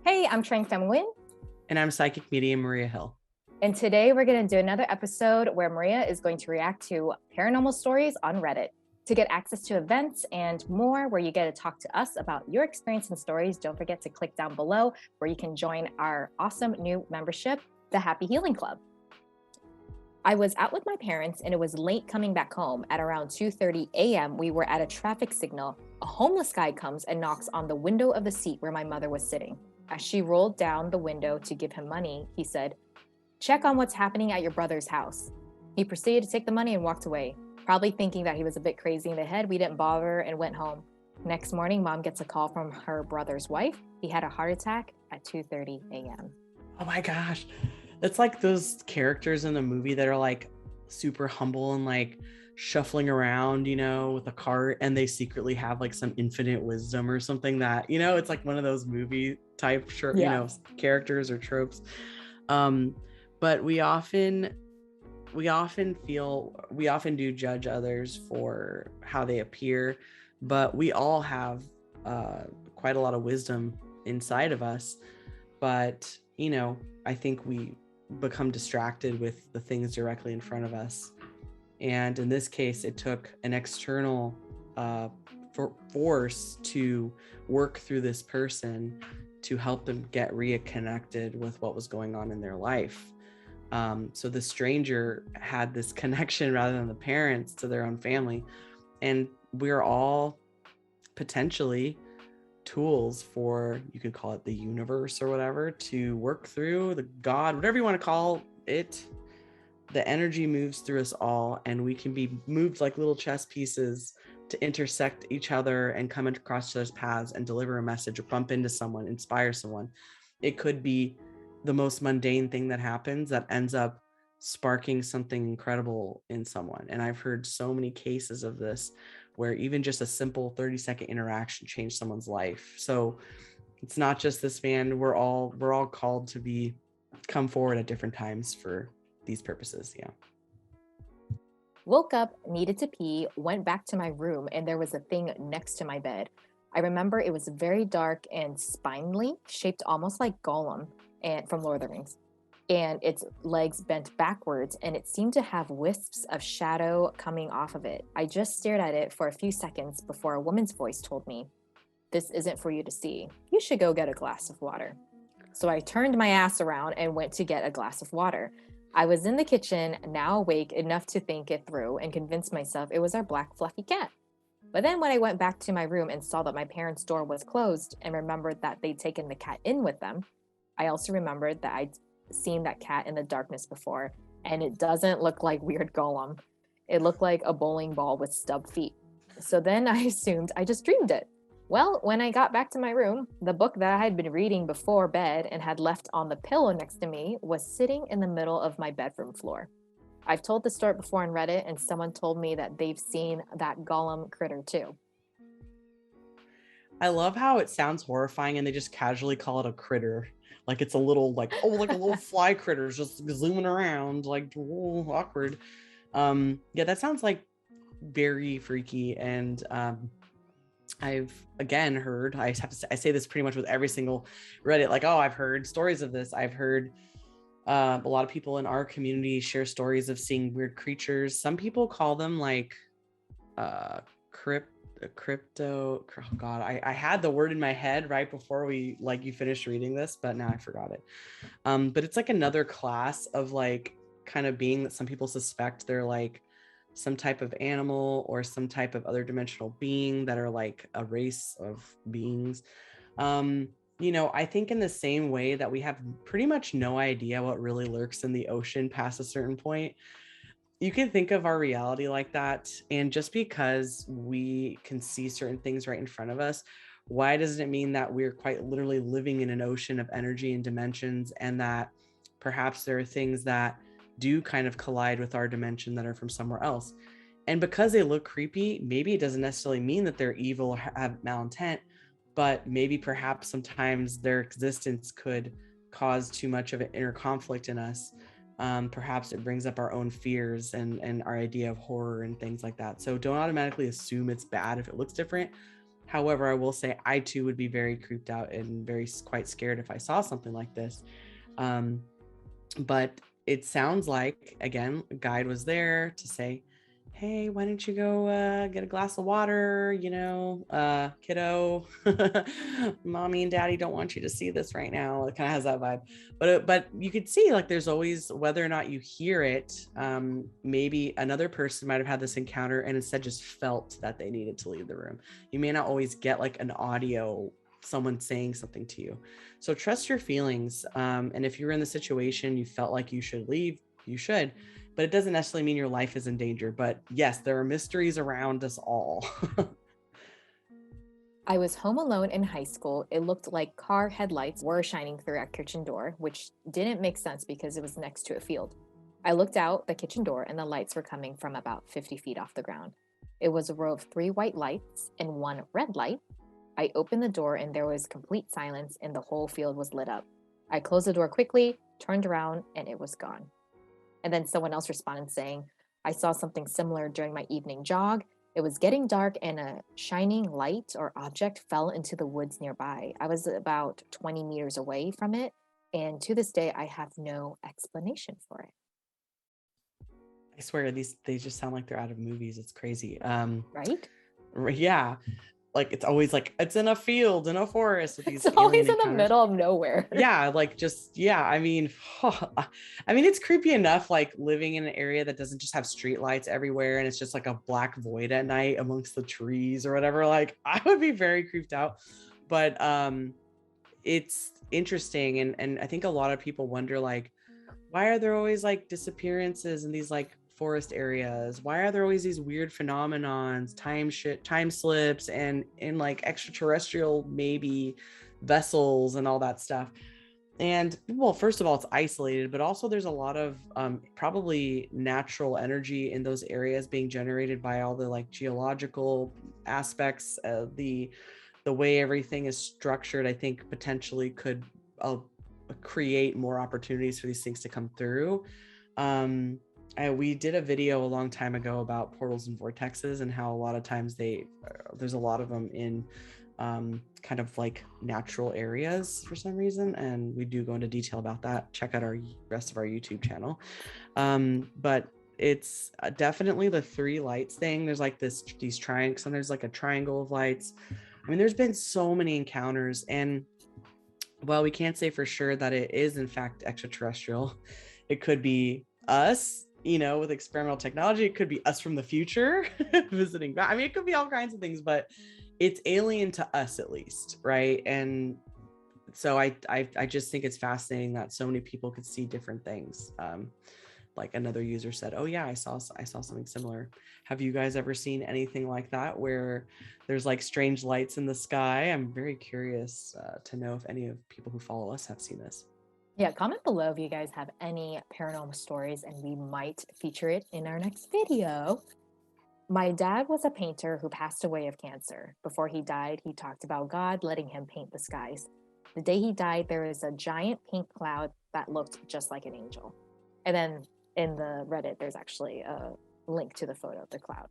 Hey, I'm Trang Fem Nguyen, And I'm psychic medium Maria Hill. and today we're going to do another episode where Maria is going to react to paranormal stories on Reddit. To get access to events and more, where you get to talk to us about your experience and stories, don't forget to click down below where you can join our awesome new membership, the Happy Healing Club. I was out with my parents and it was late coming back home. At around 2:30 a.m., we were at a traffic signal. A homeless guy comes and knocks on the window of the seat where my mother was sitting. As she rolled down the window to give him money, he said, "Check on what's happening at your brother's house." He proceeded to take the money and walked away. Probably thinking that he was a bit crazy in the head, we didn't bother and went home. Next morning, mom gets a call from her brother's wife. He had a heart attack at 2:30 a.m. Oh my gosh. It's like those characters in the movie that are like super humble and like shuffling around, with a cart, and they secretly have like some infinite wisdom or something that, it's like one of those movie type characters or tropes. But we often do judge others for how they appear, but we all have quite a lot of wisdom inside of us. But I think we become distracted with the things directly in front of us, and in this case it took an external force to work through this person to help them get reconnected with what was going on in their life. So the stranger had this connection rather than the parents to their own family, and we're all potentially tools for, you could call it the universe or whatever, to work through the God, whatever you want to call it. The energy moves through us all, and we can be moved like little chess pieces to intersect each other and come across each other's paths and deliver a message or bump into someone, inspire someone. It could be the most mundane thing that happens that ends up sparking something incredible in someone. And I've heard so many cases of this where even just a simple 30-second interaction changed someone's life. So it's not just this man. We're all called to come forward at different times for these purposes. Yeah. Woke up, needed to pee, went back to my room, and there was a thing next to my bed. I remember it was very dark and spindly, shaped almost like Gollum and from Lord of the Rings. And its legs bent backwards, and it seemed to have wisps of shadow coming off of it. I just stared at it for a few seconds before a woman's voice told me, "This isn't for you to see. You should go get a glass of water." So I turned my ass around and went to get a glass of water. I was in the kitchen, now awake enough to think it through and convince myself it was our black fluffy cat. But then when I went back to my room and saw that my parents' door was closed and remembered that they'd taken the cat in with them, I also remembered that I'd seen that cat in the darkness before, and it doesn't look like weird Gollum. It looked like a bowling ball with stub feet. So then I assumed I just dreamed it. Well, when I got back to my room, the book that I had been reading before bed and had left on the pillow next to me was sitting in the middle of my bedroom floor. I've told the story before on Reddit, and someone told me that they've seen that Gollum critter too. I love how it sounds horrifying and they just casually call it a critter. Like it's a little like a little fly critters just zooming around, like awkward. Yeah, that sounds like very freaky. And I've again heard, I have to say, I say this pretty much with every single Reddit, like, oh, I've heard stories of this. I've heard a lot of people in our community share stories of seeing weird creatures. Some people call them like crypto. Oh God, I had the word in my head right before you finished reading this, but now I forgot it. But it's like another class of like kind of being that some people suspect they're like some type of animal or some type of other dimensional being that are like a race of beings. I think in the same way that we have pretty much no idea what really lurks in the ocean past a certain point, you can think of our reality like that. And just because we can see certain things right in front of us, why doesn't it mean that we're quite literally living in an ocean of energy and dimensions, and that perhaps there are things that do kind of collide with our dimension that are from somewhere else? And because they look creepy, maybe it doesn't necessarily mean that they're evil or have malintent, but maybe perhaps sometimes their existence could cause too much of an inner conflict in us. Perhaps it brings up our own fears and our idea of horror and things like that. So don't automatically assume it's bad if it looks different. However, I will say I too would be very creeped out and quite scared if I saw something like this. Um, but it sounds like, again, a guide was there to say, hey, why don't you go get a glass of water, kiddo. Mommy and daddy don't want you to see this right now. It kind of has that vibe. But you could see, like, there's always, whether or not you hear it, maybe another person might have had this encounter and instead just felt that they needed to leave the room. You may not always get like an audio, someone saying something to you. So trust your feelings. And if you're in the situation, you felt like you should leave, you should, but it doesn't necessarily mean your life is in danger. But yes, there are mysteries around us all. I was home alone in high school. It looked like car headlights were shining through our kitchen door, which didn't make sense because it was next to a field. I looked out the kitchen door and the lights were coming from about 50 feet off the ground. It was a row of 3 white lights and 1 red light. I opened the door and there was complete silence and the whole field was lit up. I closed the door quickly, turned around, and it was gone. And then someone else responded saying, I saw something similar during my evening jog. It was getting dark and a shining light or object fell into the woods nearby. I was about 20 meters away from it, and to this day, I have no explanation for it. I swear they just sound like they're out of movies. It's crazy. Right? Yeah. Like it's always like it's in a field, in a forest with these It's always in encounters. the middle of nowhere. Yeah, like just I mean, it's creepy enough like living in an area that doesn't just have street lights everywhere and it's just like a black void at night amongst the trees or whatever. Like I would be very creeped out. But it's interesting, and I think a lot of people wonder, like, why are there always like disappearances in these like forest areas? Why are there always these weird phenomenons, time slips, and in like extraterrestrial maybe vessels and all that stuff? And well, first of all, it's isolated, but also there's a lot of probably natural energy in those areas being generated by all the like geological aspects, the way everything is structured. I think potentially could create more opportunities for these things to come through. We did a video a long time ago about portals and vortexes and how a lot of times there's a lot of them in kind of like natural areas for some reason, and we do go into detail about that. Check out our rest of our YouTube channel. But it's definitely the 3 lights thing. There's like these triangles, and there's like a triangle of lights. I mean, there's been so many encounters, and well, we can't say for sure that it is in fact extraterrestrial. It could be us, with experimental technology. It could be us from the future visiting back. I mean, it could be all kinds of things, but it's alien to us at least, right? And so I just think it's fascinating that so many people could see different things. Like another user said, oh yeah, I saw something similar. Have you guys ever seen anything like that where there's like strange lights in the sky? I'm very curious to know if any of people who follow us have seen this. Yeah, comment below if you guys have any paranormal stories and we might feature it in our next video. My dad was a painter who passed away of cancer. Before he died, he talked about God letting him paint the skies. The day he died, there was a giant pink cloud that looked just like an angel. And then in the Reddit, there's actually a link to the photo of the cloud.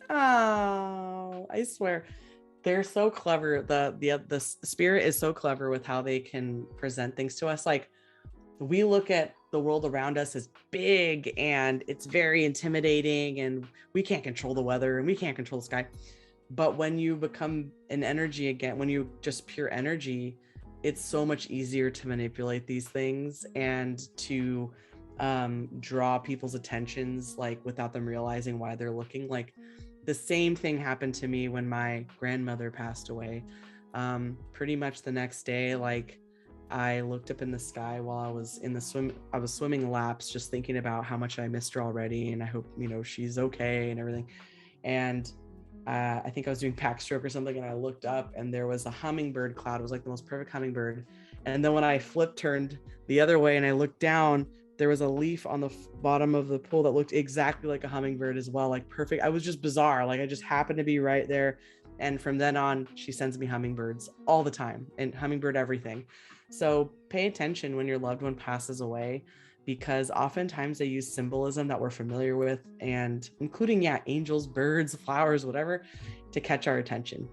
Oh, I swear. They're so clever. The spirit is so clever with how they can present things to us. Like, we look at the world around us as big and it's very intimidating and we can't control the weather and we can't control the sky. But when you become an energy again, when you just pure energy, it's so much easier to manipulate these things and to draw people's attentions, like without them realizing why they're looking. Like the same thing happened to me when my grandmother passed away. Pretty much the next day, like I looked up in the sky while I was swimming laps, just thinking about how much I missed her already. And I hope, she's okay and everything. And I think I was doing backstroke or something. And I looked up and there was a hummingbird cloud. It was like the most perfect hummingbird. And then when I turned the other way and I looked down, there was a leaf on the bottom of the pool that looked exactly like a hummingbird as well. Like perfect. I was just bizarre. Like I just happened to be right there. And from then on, she sends me hummingbirds all the time and hummingbird everything. So pay attention when your loved one passes away, because oftentimes they use symbolism that we're familiar with, and including, angels, birds, flowers, whatever, to catch our attention.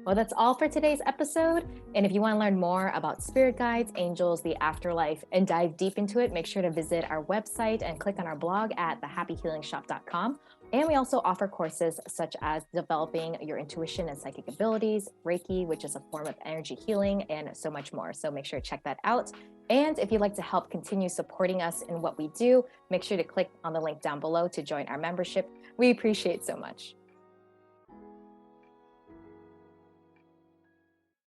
Well, that's all for today's episode. And if you want to learn more about spirit guides, angels, the afterlife, and dive deep into it, make sure to visit our website and click on our blog at thehappyhealingshop.com. And we also offer courses such as developing your intuition and psychic abilities, Reiki, which is a form of energy healing, and so much more. So make sure to check that out. And if you'd like to help continue supporting us in what we do, make sure to click on the link down below to join our membership. We appreciate so much.